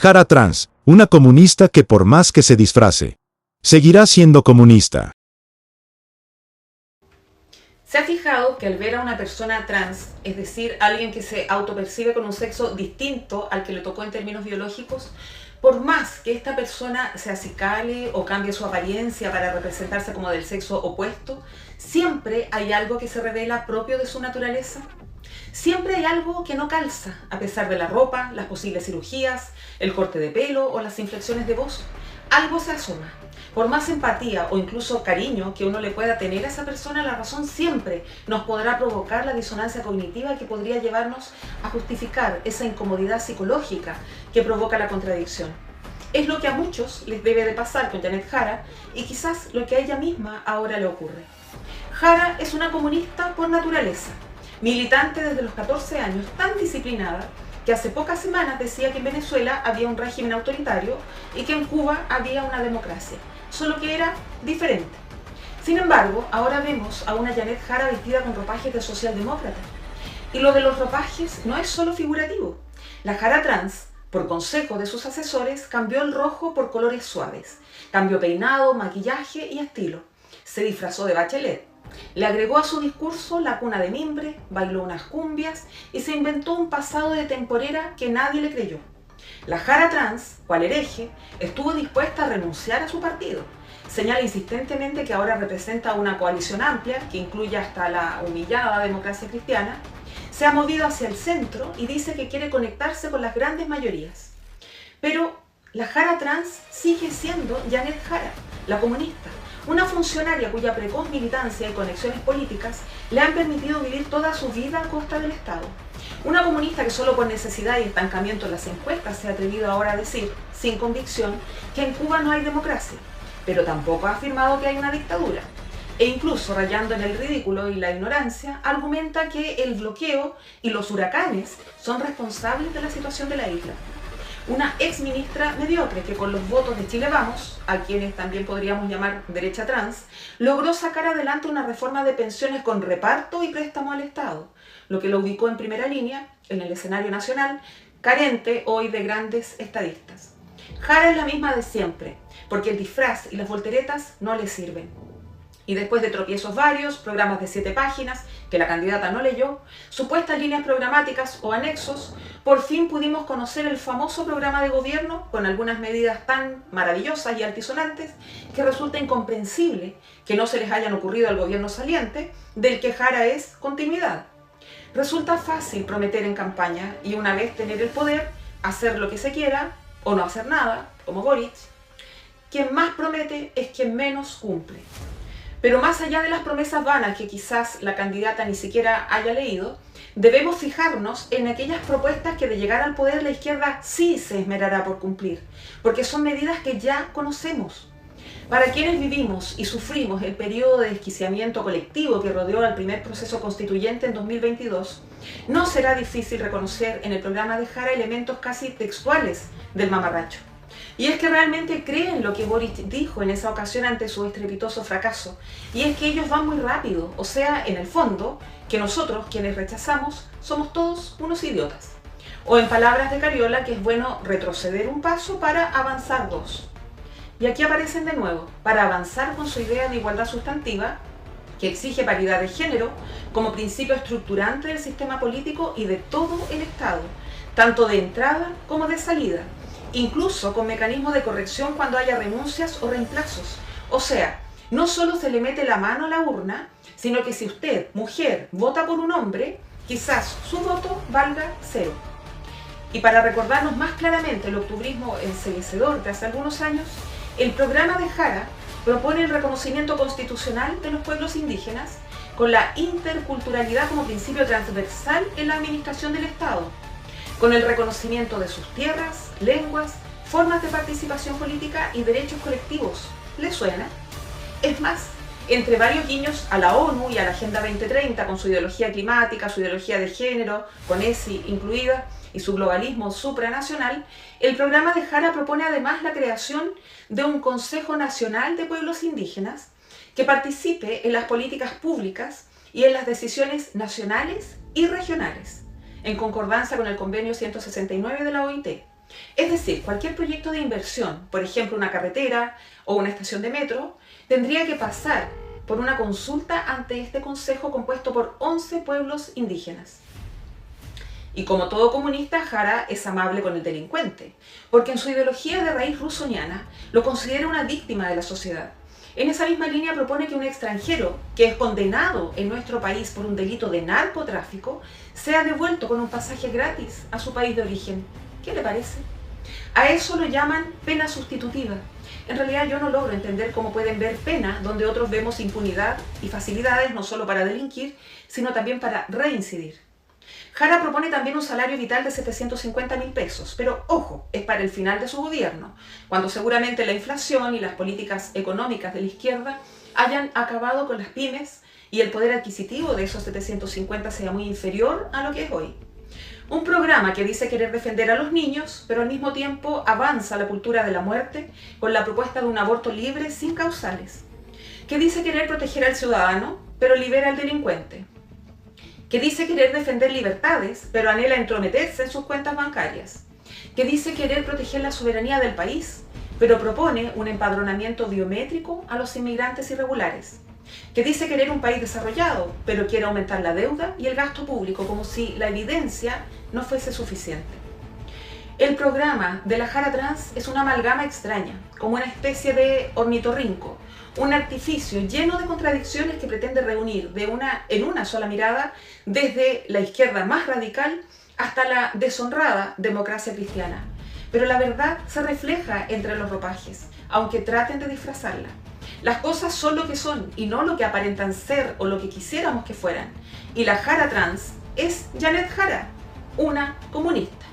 Jara trans, una comunista que por más que se disfrace, seguirá siendo comunista. ¿Se ha fijado que al ver a una persona trans, es decir, alguien que se autopercibe con un sexo distinto al que le tocó en términos biológicos, por más que esta persona se acicale o cambie su apariencia para representarse como del sexo opuesto, siempre hay algo que se revela propio de su naturaleza? Siempre hay algo que no calza, a pesar de la ropa, las posibles cirugías, el corte de pelo o las inflexiones de voz. Algo se asoma. Por más empatía o incluso cariño que uno le pueda tener a esa persona, la razón siempre nos podrá provocar la disonancia cognitiva que podría llevarnos a justificar esa incomodidad psicológica que provoca la contradicción. Es lo que a muchos les debe de pasar con Janet Jara y quizás lo que a ella misma ahora le ocurre. Jara es una comunista por naturaleza, militante desde los 14 años, tan disciplinada que hace pocas semanas decía que en Venezuela había un régimen autoritario y que en Cuba había una democracia, solo que era diferente. Sin embargo, ahora vemos a una Janet Jara vestida con ropajes de socialdemócrata. Y lo de los ropajes no es solo figurativo. La Jara trans, por consejo de sus asesores, cambió el rojo por colores suaves. Cambió peinado, maquillaje y estilo. Se disfrazó de Bachelet. Le agregó a su discurso la cuna de mimbre, bailó unas cumbias y se inventó un pasado de temporera que nadie le creyó. La Jara trans, cual hereje, estuvo dispuesta a renunciar a su partido. Señala insistentemente que ahora representa una coalición amplia, que incluye hasta la humillada Democracia Cristiana. Se ha movido hacia el centro y dice que quiere conectarse con las grandes mayorías. Pero la Jara trans sigue siendo Janet Jara, la comunista, una funcionaria cuya precoz militancia y conexiones políticas le han permitido vivir toda su vida a costa del Estado. Una comunista que solo por necesidad y estancamiento en las encuestas se ha atrevido ahora a decir, sin convicción, que en Cuba no hay democracia, pero tampoco ha afirmado que hay una dictadura. E incluso, rayando en el ridículo y la ignorancia, argumenta que el bloqueo y los huracanes son responsables de la situación de la isla. Una ex ministra mediocre que con los votos de Chile Vamos, a quienes también podríamos llamar derecha trans, logró sacar adelante una reforma de pensiones con reparto y préstamo al Estado, lo que lo ubicó en primera línea en el escenario nacional, carente hoy de grandes estadistas. Jara es la misma de siempre, porque el disfraz y las volteretas no le sirven. Y después de tropiezos varios, programas de 7 páginas que la candidata no leyó, supuestas líneas programáticas o anexos, por fin pudimos conocer el famoso programa de gobierno con algunas medidas tan maravillosas y altisonantes que resulta incomprensible que no se les hayan ocurrido al gobierno saliente, del que Jara es continuidad. Resulta fácil prometer en campaña y una vez tener el poder, hacer lo que se quiera o no hacer nada, como Boric. Quien más promete es quien menos cumple. Pero más allá de las promesas vanas que quizás la candidata ni siquiera haya leído, debemos fijarnos en aquellas propuestas que de llegar al poder la izquierda sí se esmerará por cumplir, porque son medidas que ya conocemos. Para quienes vivimos y sufrimos el periodo de desquiciamiento colectivo que rodeó al primer proceso constituyente en 2022, no será difícil reconocer en el programa de Jara elementos casi textuales del mamarracho. Y es que realmente creen lo que Boric dijo en esa ocasión ante su estrepitoso fracaso. Y es que ellos van muy rápido, o sea, en el fondo, que nosotros, quienes rechazamos, somos todos unos idiotas. O en palabras de Cariola, que es bueno retroceder un paso para avanzar dos. Y aquí aparecen de nuevo, para avanzar con su idea de igualdad sustantiva, que exige paridad de género como principio estructurante del sistema político y de todo el Estado, tanto de entrada como de salida, incluso con mecanismos de corrección cuando haya renuncias o reemplazos. O sea, no solo se le mete la mano a la urna, sino que si usted, mujer, vota por un hombre, quizás su voto valga 0. Y para recordarnos más claramente el octubrismo enceguecedor de hace algunos años, el programa de Jara propone el reconocimiento constitucional de los pueblos indígenas con la interculturalidad como principio transversal en la administración del Estado, con el reconocimiento de sus tierras, lenguas, formas de participación política y derechos colectivos. ¿Les suena? Es más, entre varios guiños a la ONU y a la Agenda 2030 con su ideología climática, su ideología de género, con ESI incluida, y su globalismo supranacional, el programa de Jara propone además la creación de un Consejo Nacional de Pueblos Indígenas que participe en las políticas públicas y en las decisiones nacionales y regionales, en concordancia con el convenio 169 de la OIT. Es decir, cualquier proyecto de inversión, por ejemplo una carretera o una estación de metro, tendría que pasar por una consulta ante este consejo compuesto por 11 pueblos indígenas. Y como todo comunista, Jara es amable con el delincuente, porque en su ideología de raíz rusoniana lo considera una víctima de la sociedad. En esa misma línea propone que un extranjero que es condenado en nuestro país por un delito de narcotráfico sea devuelto con un pasaje gratis a su país de origen. ¿Qué le parece? A eso lo llaman pena sustitutiva. En realidad yo no logro entender cómo pueden ver pena donde otros vemos impunidad y facilidades no solo para delinquir, sino también para reincidir. Jara propone también un salario vital de 750.000 pesos, pero ojo, es para el final de su gobierno, cuando seguramente la inflación y las políticas económicas de la izquierda hayan acabado con las pymes y el poder adquisitivo de esos 750 sea muy inferior a lo que es hoy. Un programa que dice querer defender a los niños, pero al mismo tiempo avanza la cultura de la muerte con la propuesta de un aborto libre sin causales. Que dice querer proteger al ciudadano, pero libera al delincuente. Que dice querer defender libertades, pero anhela entrometerse en sus cuentas bancarias. Que dice querer proteger la soberanía del país, pero propone un empadronamiento biométrico a los inmigrantes irregulares. Que dice querer un país desarrollado, pero quiere aumentar la deuda y el gasto público como si la evidencia no fuese suficiente. El programa de la Jara Trans es una amalgama extraña, como una especie de ornitorrinco, un artificio lleno de contradicciones que pretende reunir en una sola mirada desde la izquierda más radical hasta la deshonrada democracia cristiana. Pero la verdad se refleja entre los ropajes, aunque traten de disfrazarla. Las cosas son lo que son y no lo que aparentan ser o lo que quisiéramos que fueran. Y la Jara Trans es Janet Jara, una comunista.